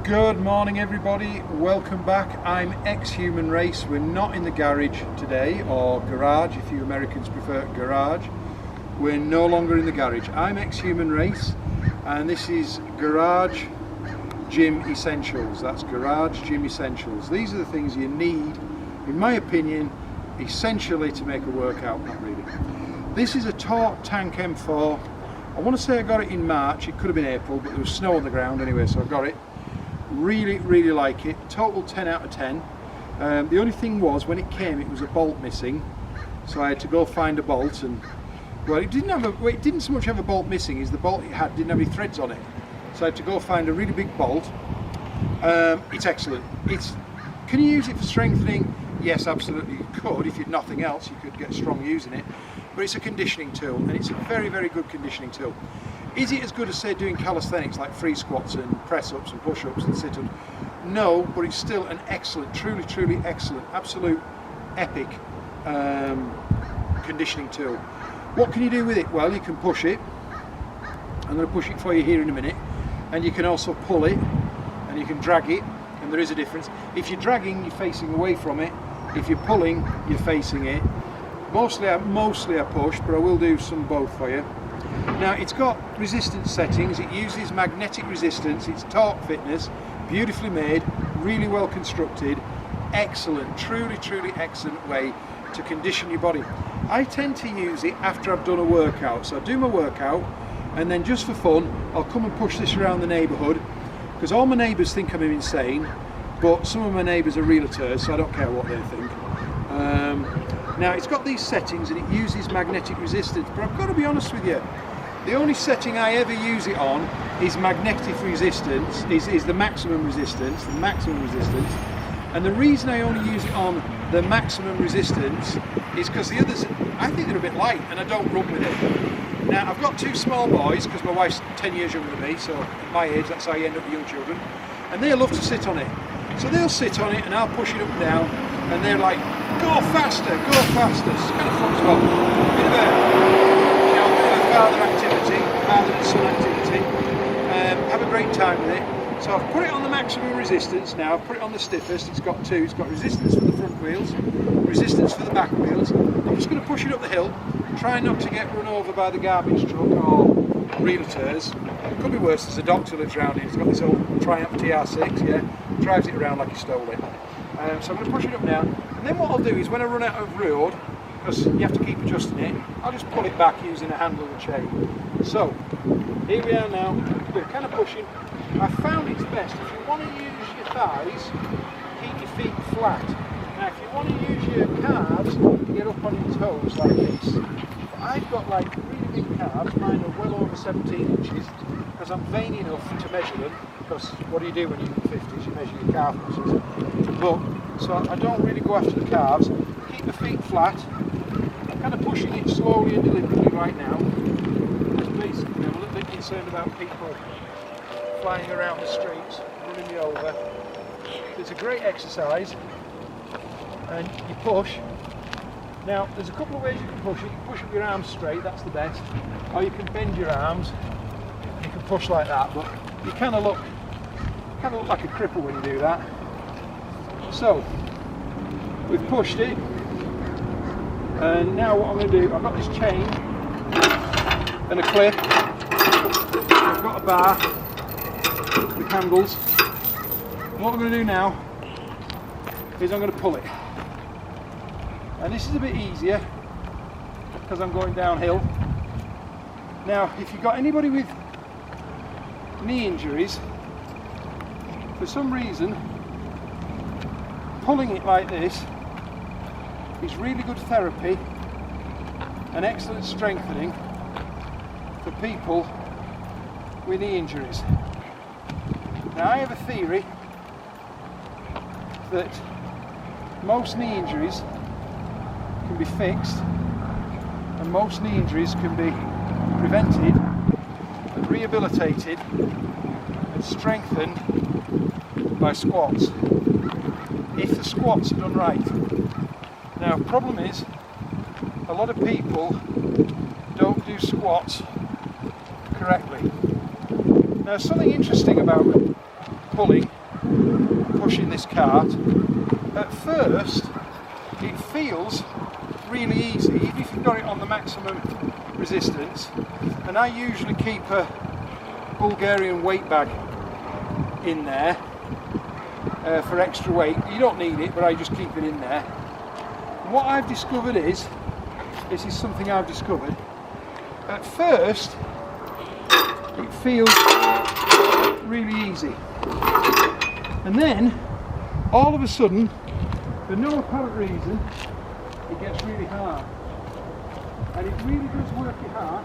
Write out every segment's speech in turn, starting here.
Good morning everybody, welcome back. I'm Xhumanrace. We're not in the garage today, or garage if you Americans prefer garage. We're no longer in the garage. I'm Xhumanrace and this is Garage Gym Essentials. That's Garage Gym Essentials. These are the things you need, in my opinion, essentially to make a workout, not really. This is a Tarte M4. I want to say I got it in March, it could have been April, but there was snow on the ground anyway, so I got it. Really like it. Total 10 out of 10. The only thing was, when it came, it was a bolt missing, so I had to go find a bolt, and well, it didn't so much have a bolt missing as the bolt it had didn't have any threads on it, so I had to go find a really big bolt. It's excellent. Can you use it for strengthening? Yes, absolutely you could. If you'd nothing else, you could get strong using it, but it's a conditioning tool, and it's a very good conditioning tool. Is it as good as, say, doing calisthenics like free squats and press-ups and push-ups and sit-ups? No, but it's still an excellent, truly excellent, absolute epic conditioning tool. What can you do with it? Well, you can push it. I'm going to push it for you here in a minute, and you can also pull it, and you can drag it, and there is a difference. If you're dragging, you're facing away from it. If you're pulling, you're facing it. Mostly I push, but I will do some both for you. Now, it's got resistance settings. It uses magnetic resistance. It's torque fitness, beautifully made, really well constructed, excellent, truly excellent way to condition your body. I tend to use it after I've done a workout. So I do my workout, and then just for fun, I'll come and push this around the neighbourhood, because all my neighbours think I'm insane, but some of my neighbours are realtors, so I don't care what they think. Now, it's got these settings and it uses magnetic resistance, but I've got to be honest with you, the only setting I ever use it on is magnetic resistance, is the maximum resistance, and the reason I only use it on the maximum resistance is because the others, I think they're a bit light and I don't run with it. Now, I've got two small boys, because my wife's 10 years younger than me, so at my age that's how you end up with young children, and they love to sit on it. So they'll sit on it and I'll push it up and down, and they're like, go faster, go faster. It's kind of fun as well. Bit of a father activity, father and son activity. Have a great time with it. So I've put it on the maximum resistance now. I've put it on the stiffest. It's got two. It's got resistance for the front wheels, resistance for the back wheels. I'm just going to push it up the hill, try not to get run over by the garbage truck or realtors. It could be worse. There's a doctor lives around here. He's got this old Triumph TR6, yeah, drives it around like he stole it. So I'm going to push it up now, and then what I'll do is, when I run out of road, because you have to keep adjusting it, I'll just pull it back using a handle and chain. So here we are now. We're kind of pushing. I found it's best if you want to use your thighs, keep your feet flat. Now, if you want to use your calves, get up on your toes like this. But I've got like really big calves. Mine are well over 17 inches, because I'm vain enough to measure them. Because what do you do when you're in the 50s? You measure your calf muscles. But so I don't really go after the calves. Keep the feet flat. I'm kind of pushing it slowly and deliberately right now. Basically, I'm a little bit concerned about people flying around the streets, running me over. It's a great exercise, and you push. Now, there's a couple of ways you can push it. You can push with your arms straight, that's the best. Or you can bend your arms. You can push like that, but you kind of look like a cripple when you do that. So we've pushed it, and now what I'm going to do, I've got this chain and a clip, I've got a bar with handles, and what I'm going to do now is I'm going to pull it, and this is a bit easier because I'm going downhill. Now, if you've got anybody with knee injuries, for some reason pulling it like this is really good therapy and excellent strengthening for people with knee injuries. Now, I have a theory that most knee injuries can be fixed, and most knee injuries can be prevented and rehabilitated and strengthened by squats, if the squats are done right. Now, the problem is, a lot of people don't do squats correctly. Now, something interesting about pulling pushing this cart. At first it feels really easy, even if you've got it on the maximum resistance, and I usually keep a Bulgarian weight bag in there for extra weight. You don't need it, but I just keep it in there. And what I've discovered is, this is something I've discovered, at first it feels really easy, and then all of a sudden, for no apparent reason, it gets really hard, and it really does work your heart.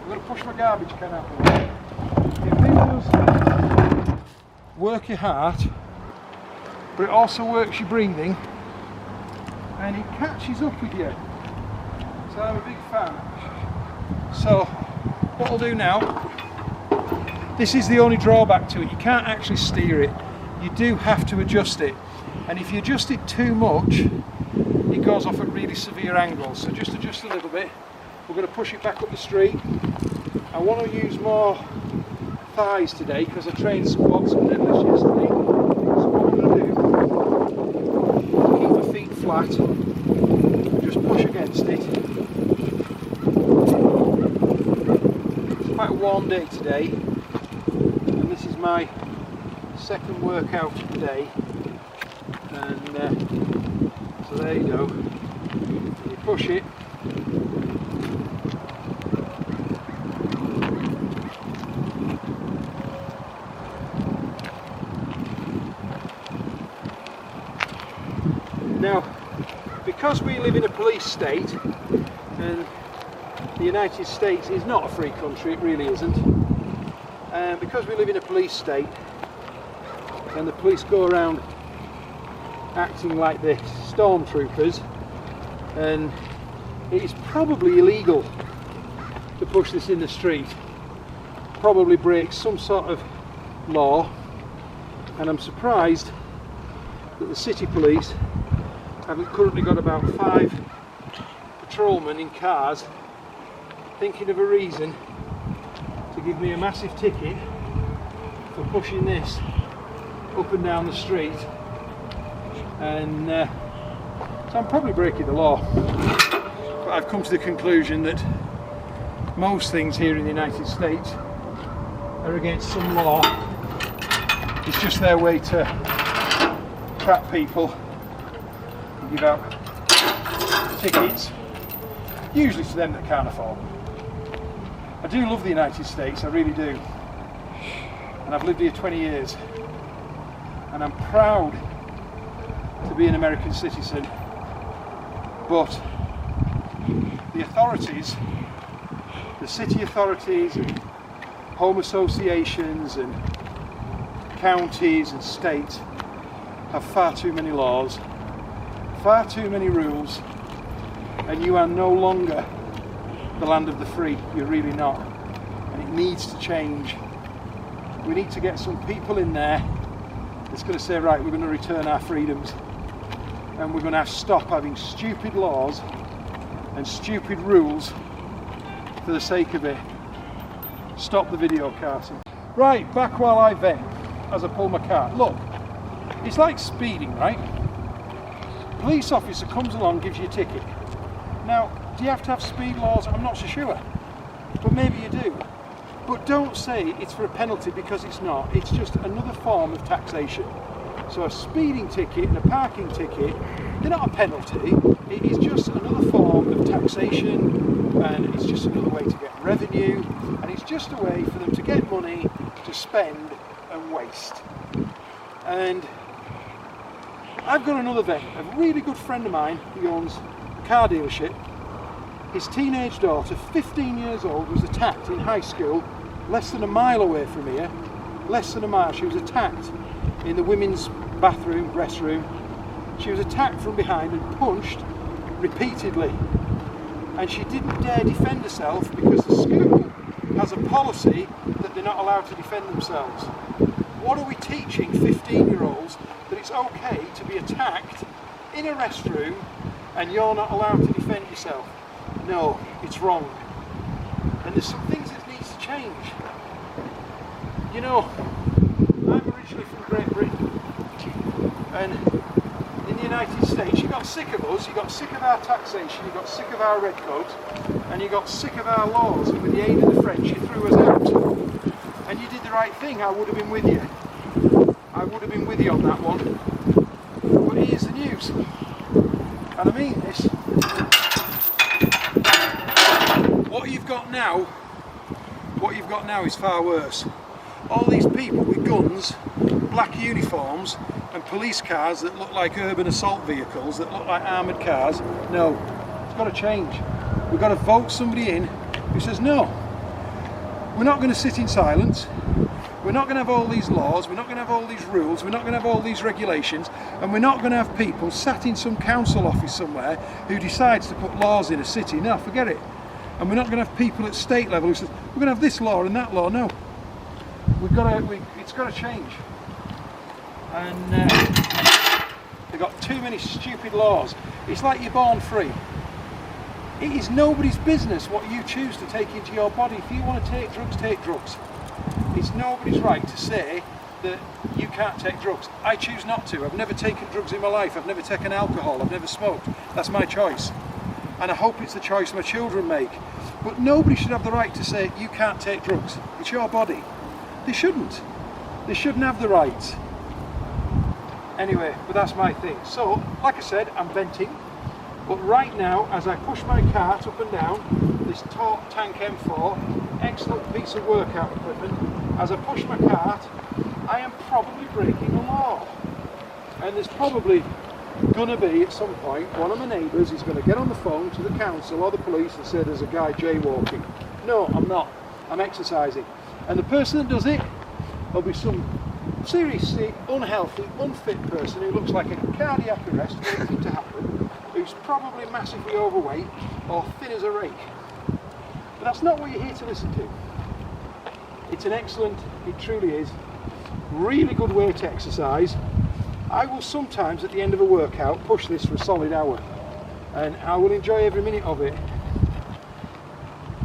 I'm going to push my garbage can out the way. It really does work your heart, but it also works your breathing, and it catches up with you. So I'm a big fan. So what I'll do now, this is the only drawback to it, you can't actually steer it, you do have to adjust it, and if you adjust it too much it goes off at really severe angles, so just adjust a little bit. We're going to push it back up the street. I want to use more thighs today because I trained squats and deadlifts yesterday. So what I'm going to do, keep my feet flat, just push against it. It's quite a warm day today, and this is my second workout of the day, and so there you go, you push it, now because we live in a police state, and the United States is not a free country, it really isn't, and because we live in a police state and the police go around acting like the stormtroopers, and it is probably illegal to push this in the street, probably breaks some sort of law, and I'm surprised that the city police haven't currently got about 5 patrolmen in cars thinking of a reason to give me a massive ticket for pushing this up and down the street. And so I'm probably breaking the law, but I've come to the conclusion that most things here in the United States are against some law. It's just their way to trap people and give out tickets, usually to them that can't afford them. I do love the United States, I really do, and I've lived here 20 years, and I'm proud to be an American citizen, but the authorities, the city authorities and home associations and counties and states have far too many laws, far too many rules, and you are no longer the land of the free, you're really not, and it needs to change. We need to get some people in there that's going to say, right, we're going to return our freedoms, and we're going to have to stop having stupid laws and stupid rules for the sake of it. Stop the video, Carson. Right, back while I vent as I pull my cart. Look, it's like speeding, right? Police officer comes along, gives you a ticket. Now, do you have to have speed laws? I'm not so sure, but maybe you do. But don't say it's for a penalty, because it's not. It's just another form of taxation. So a speeding ticket and a parking ticket, they're not a penalty. It is just another form of taxation, and it's just another way to get revenue, and it's just a way for them to get money to spend and waste. And I've got another vet, a really good friend of mine who owns a car dealership. His teenage daughter, 15 years old, was attacked in high school, less than a mile away from here. Less than a mile. She was attacked in the women's bathroom, restroom. She was attacked from behind and punched repeatedly. And she didn't dare defend herself because the school has a policy that they're not allowed to defend themselves. What are we teaching 15-year-olds? That it's okay to be attacked in a restroom and you're not allowed to defend yourself? No, it's wrong. And there's some things that needs to change. You know, I'm originally from Great Britain, And in the United States, you got sick of us, you got sick of our taxation, you got sick of our red coats, and you got sick of our laws, and with the aid of the French you threw us out. And you did the right thing. I would have been with you. I would have been with you on that one. But here's the news. And I mean this. What you've got now is far worse. All these people with guns, black uniforms and police cars that look like urban assault vehicles, that look like armoured cars. No, it's got to change. We've got to vote somebody in who says no. We're not going to sit in silence. We're not going to have all these laws, we're not going to have all these rules, we're not going to have all these regulations, and we're not going to have people sat in some council office somewhere who decides to put laws in a city. No, forget it. And we're not going to have people at state level who says, we're going to have this law and that law. No. It's got to change. And they've got too many stupid laws. It's like you're born free. It is nobody's business what you choose to take into your body. If you want to take drugs, take drugs. It's nobody's right to say that you can't take drugs. I choose not to. I've never taken drugs in my life. I've never taken alcohol. I've never smoked. That's my choice. And I hope it's the choice my children make. But nobody should have the right to say you can't take drugs. It's your body. They shouldn't. They shouldn't have the right. Anyway, but that's my thing. So, like I said, I'm venting. But right now, as I push my cart up and down, this Tarte M4, excellent piece of workout equipment, as I push my cart, I am probably breaking a law. And there's probably going to be, at some point, one of my neighbours is going to get on the phone to the council or the police and say there's a guy jaywalking. No, I'm not. I'm exercising. And the person that does it will be some seriously unhealthy, unfit person who looks like a cardiac arrest waiting to happen, who's probably massively overweight or thin as a rake. But that's not what you're here to listen to. It's an excellent, it truly is, really good way to exercise. I will sometimes at the end of a workout push this for a solid hour, and I will enjoy every minute of it.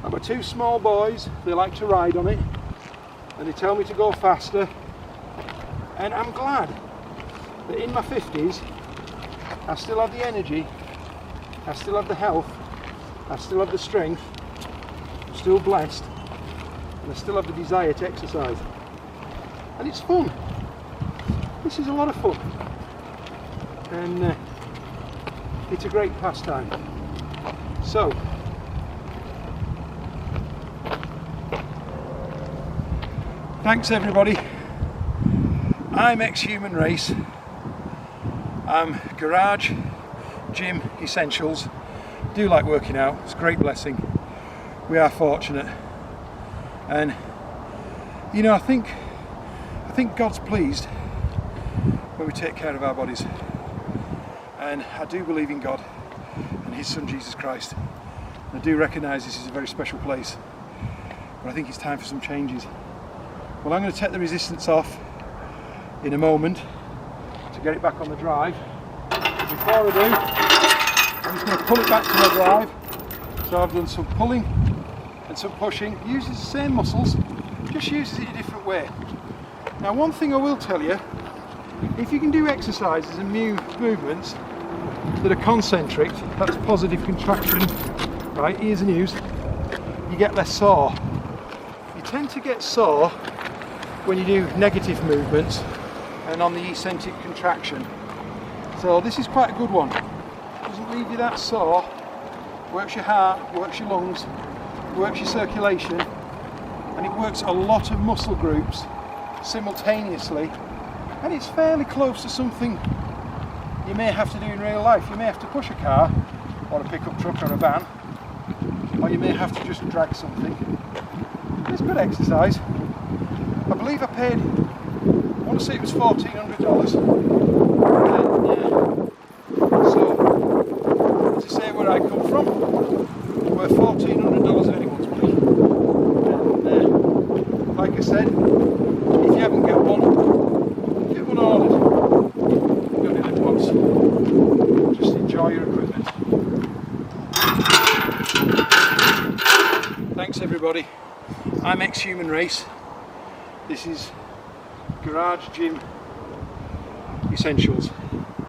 I've got two small boys, they like to ride on it, and they tell me to go faster, and I'm glad that in my 50s I still have the energy, I still have the health, I still have the strength, I'm still blessed, and I still have the desire to exercise. And it's fun. This is a lot of fun. And it's a great pastime. So, thanks everybody. I'm Xhumanrace. I'm Garage Gym Essentials. Do like working out, it's a great blessing. We are fortunate. And you know, I think God's pleased when we take care of our bodies. And I do believe in God and His Son Jesus Christ. And I do recognise this is a very special place. But I think it's time for some changes. Well, I'm going to take the resistance off in a moment to get it back on the drive. Before I do, I'm just going to pull it back to my drive. So I've done some pulling and some pushing. Uses the same muscles, just uses it a different way. Now, one thing I will tell you, if you can do exercises and movements that are concentric, that's positive contraction, right, here's the news, you get less sore. You tend to get sore when you do negative movements and on the eccentric contraction. So this is quite a good one. Doesn't leave you that sore, works your heart, works your lungs, works your circulation, and it works a lot of muscle groups simultaneously, and it's fairly close to something you may have to do in real life. You may have to push a car or a pickup truck or a van, or you may have to just drag something. It's good exercise. I believe I paid, I want to say it was $1,400, and so to say where I come from, we're $1,400 of anyone's money. And like I said, if you haven't got one, get one ordered. You only live once. Just enjoy your equipment. Thanks everybody. I'm Xhumanrace. This is Garage Gym essentials.